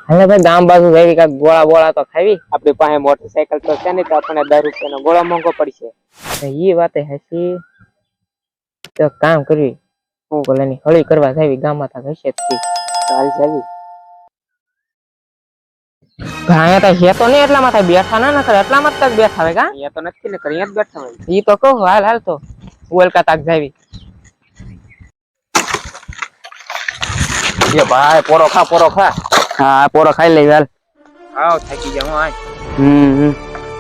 હાલે ભાઈ ગામ બાજુ જઈ કાક ગોળા બોળા તો ખાવી આપણી પાસે મોટરસાયકલ તો છે ને તો આપણને 10 રૂપિયાનો ગોળો મોંઘો પડશે એ વાતે હસી તો કામ કરવી હું બોલાની હળી કરવા જાવી ગામમાં તા હશે જ ચાલ જાવી ભાયા તો હે તો નહીં એટલામાં થાય બેઠા ના નકર એટલામાં જ તક બેઠા હોય કા અહીંયા તો નથી ને કરી જ બેઠા હોય ઈ તો કહું હાલ હાલ તો ઓલકા તાક જાવી એ ભાઈ પોરો ખા હા પોરો ખાઈ લઈ હાલ આવ થાકી જા હું આય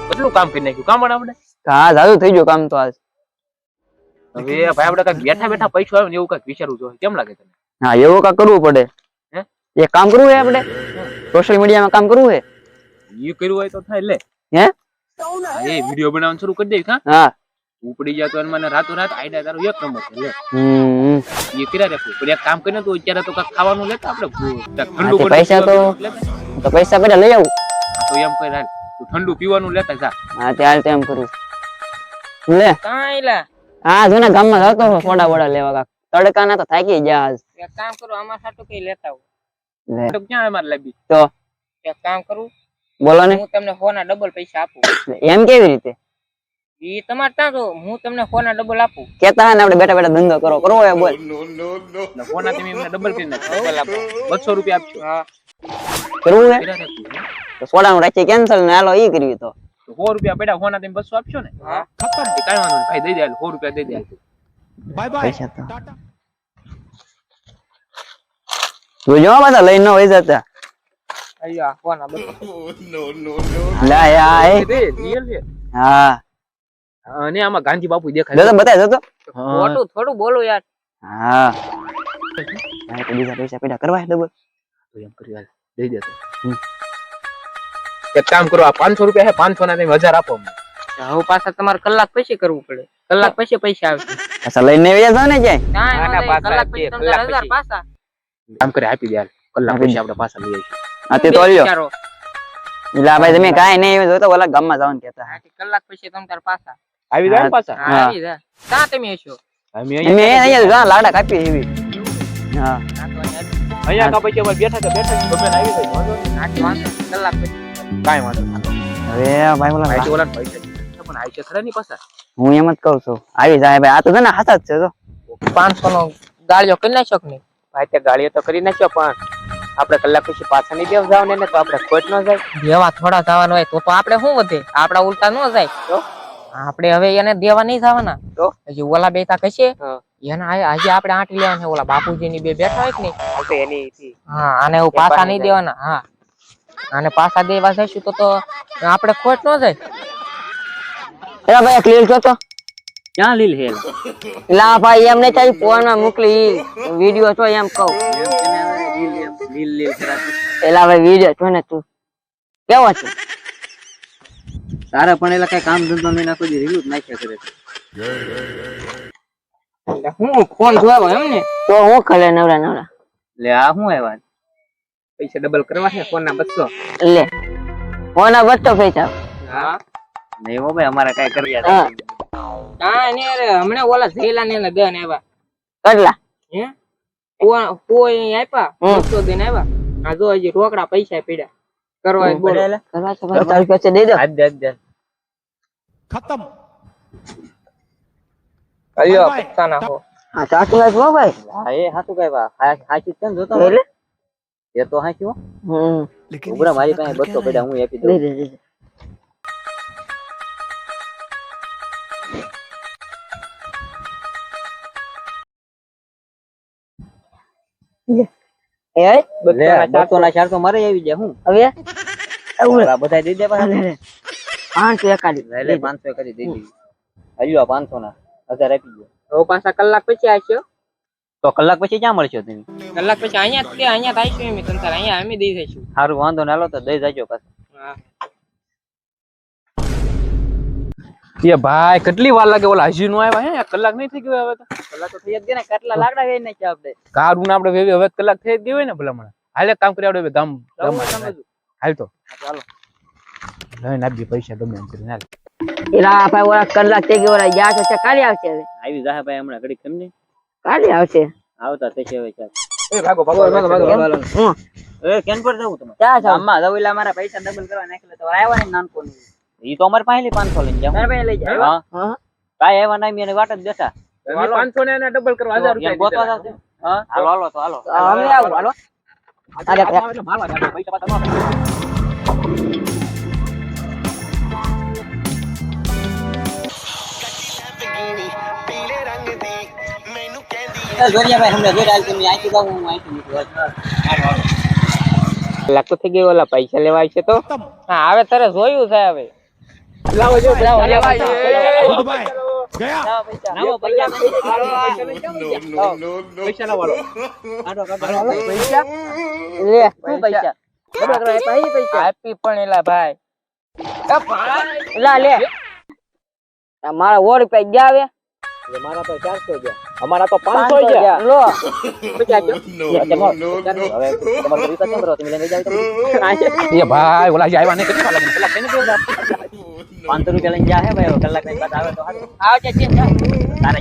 કેટલું કામ કરી નાખ્યું કામ આપણે હા જાદુ થઈ ગયો કામ તો આજ હવે ભાઈ આપણે કાક બેઠા બેઠા પૈસા આવે ને એવું કાક વિચારવું જોઈએ કેમ લાગે તને હા એવું કાક કરવું પડે હે એક કામ કરવું હે આપણે સોશિયલ મીડિયામાં કામ કરવું હે ઈ કર્યું હોય તો થાય લે હે એ વિડિયો બનાવવાનું શરૂ કરી દે હા ઉપડી જાય તો મને રાતો રાત આઈડિયા તારો એક નંબર છે લે એ કર્યા રાખું પણ એક કામ કરીને તો અત્યારે તો કાક ખાવાનું લેતા આપણે ઠંડુ પૈસા તો પૈસા પેલા લઈ આવું તો એમ કર હાલ તું ઠંડુ પીવાનું લેતા જા હા ત્યાર તેમ કરું લે કાઈ લા હા જોને ગામમાં જતો સોડા બોડા લેવા કાક તડકા ના તો થાકી ગયા આજ એક કામ કરો આમાં સાટું કઈ લેતા આવો લે તો ક્યાં માર લાગી તો એક કામ કરું બોલો ને હું તમને ફોના ડબલ પૈસા આપું એમ કેવી રીતે ઈ તમાર ત્યાં તો હું તમને ફોના ડબલ આપું કેતા ને આપણે બેઠા બેઠા ધંધો કરવો હે બોલ ફોના તમે એમને ડબલ કરી નાખો ડબલ આપો 200 રૂપિયા આપજો હા કરવું હે તો સોડાનું રાખી કેન્સલ ને હાલો ઈ કરવી તો 100 રૂપિયા પડ્યા ફોના તમે 200 આપશો ને હા ખતમ કાઈ વાંધો નહીં ભાઈ દઈ દે 100 રૂપિયા દઈ દે બાય બાય પૈસા તો જોજો બધા લઈને હોય જતા અయ్యా ફોના બસ લા યા એ રિયલ છે હા અને આમાં ગાંધી બાપુ દેખાય જો બતાય જો તો ખોટું થોડું બોલો યાર હા આ તો બીજા પૈસા પેડા કરવા ડબલ તો એમ કરી હાલ દઈ દે એક કામ કરો આ 500 રૂપિયા હે 500 ના તમે 1000 આપો હવે પાછા તમારે કલાક પછી કરવું પડે કલાક પછી પૈસા આવે પાછા લઈને વ્યા જાવ ને ક્યાંય ના ના કલાક પછી 1000 પાછા કામ કરે આપી દે હાલ કલાક પછી આપણે પાછા લઈ આવીશું હા તે તો લ્યો ઇલા ભાઈ તમે કાઈ નહીં જો તો ઓલા ગામમાં જવાનું કહેતા હા કલાક પછી તમે તાર પાછા આવી જાય પાછા આવી જાય ક્યાં તમે હશો અમે અહીંયા જા લાડા કાપી એવી હા અહીંયા કા પછી અમે બેઠા ગમે આવી જાય વાંધો કલાક પછી કાઈ વાંધો હવે ભાઈ ઓલા પૈસા પણ આઈ છે ખરા ની પાછા હું એમ જ કહું છું આવી જાય ભાઈ આ તો ને હાથ જ છે તો 500 નો ગાળિયો કરી નાખ્યો કે નહીં ભાઈ તે ગાળિયો તો કરી નાખ્યો પણ આપણે કલાક પછી પાછા નહીં દેવ જાવ ને તો આપણે ખોટ ન જાય દેવા થોડા જવાનું હોય તો આપણે શું વધે આપડા ઉલટા ન જાય તો આપણે હવે એને દેવા નહીં જવાના તો હજી ઓલા બેતા કશે એને આજે આપણે આંટી લેવાના છે ઓલા બાપુજી ની બે બેઠા હોય કે નહીં તો એની હા આને હું પાછા નહીં દેવાના હા આને પાછા દેવા જઈશું તો આપણે ખોટ ન જાય એલા ભાઈ ક્લિયર છો તો ક્યાં લીલ હે લા ભાઈ એમને ચાઈ ફોન માં મોકલી વિડિયો છો એમ કહું લીલ એલા ભાઈ વિડિયો છો ને તું કેવો છે તારે પણ એલા કઈ કામ ધંધો નહીં નાખો જી રીલું જ નાખ્યા કરે છે હું ફોન જોવા એમ ને તો હું ખલે નવરા લે આ હું આવ્યા પૈસા ડબલ કરવા છે ફોન ના 200 લે ફોન ના 200 પૈસા હા નહીં હો ભાઈ અમારે કઈ કર્યા હા ને રે હમણે ઓલા થેલા ને દન આવ્યા કેટલા હે કોઈ આપ્યા 200 દિન આવ્યા આ જો હજી રોકડા પૈસા પડ્યા કરવા બોલો કરવા છે 40 દે દો દે ખતમ અલ્યો પૈસા નાખો હા ચાટુ લાગ હો ભાઈ હા એ હાચું કઈ બા હાચું કેમ જોતો એટલે એ તો હાચું ઉબરા મારી પાસે 200 પડ્યા હું આપી દઉં એ 200 ના 400 મારે આવી જાય હું હવે બધા દઈ દે પાછા 500 એકાડી લે 500 કરી દઈ દીધી હલ્યો 500 ના 1000 આપી દો તો પાછા કલાક પછી આવશો તો કલાક પછી ક્યાં મળશો તમે કલાક પછી અહીંયા આવીશું એમ તંતર અહીંયા અમે દઈ દઈશું સારું વાંધો ના લો તો દઈ જાજો પાછા હા એ ભાઈ કેટલી વાર લાગે ઓલા હજી નો આવ્યા હે કલાક નહીં થઈ ગયો હવે તો કલાક તો થઈ જ ગયા ને કેટલા લાકડા વેઈ નાખ્યા આપણે કારું આપણે વેવી હવે કલાક થઈ ગયો હોય ને ભલામણ હાલે કામ કરી આવડે ગામ હાલ તો ચાલો લઈને આપી પૈસા ગમે એમ કરીને હાલ એલા ભાઈ ઓલા કલાક થઈ ગયો ઓલા યા છે કાલે આવશે હવે આવી જાહે ભાઈ હમણાં ઘડી કેમ ને કાલે આવશે આવતા થશે હવે ચાલ એ ભાગો એ કેન પર જવું તમે ક્યાં જાવ ગામમાં જવું એટલે અમારા પૈસા ડબલ કરવા નાખેલા તો આવ્યા ને નાનકો ઈ તો અમારે પાસે 500 લઈને જાવ તારા પાસે લઈ જાય હા કાઈ આવ્યા નહીં મેને વાટ જ બેઠા 500 ને એને ડબલ કરવા 1000 એને ગોતવા જાવ છે હા હાલો હાલો તો હાલો અમે આવું હાલો એટલે મારવા જાવ પૈસા પાછા ન જોરિયા ભાઈ હમણાં જોઈ રહ્યા તમે આઈથી જાવ હું આઈથી નીકળું લાખ તો થઈ ગઈ ઓલા પૈસા લેવા આવશે તો હા હવે તારે જોયું છે હવે લાવો જો લાવો, લાવો, નાવો પૈસા પૈસા ના વાળો લે શું પૈસા બધા કરવા આપ્યા ઈ પૈસા આપી પણ એલા ભાઈ લા લે આ મારા 100 રૂપિયા ગયા આવે મારા તો 400 ગયા અમારા તો 500 ગયા લો એ ભાઈ ઓલા જે આવ્યા ને કેટલા લાગે કલાક થઈને ગયો 500 રૂપિયા લઈને ગયા હે ભાઈ કલાક ની બાદ આવે તો સારું આવજે ચીન તારે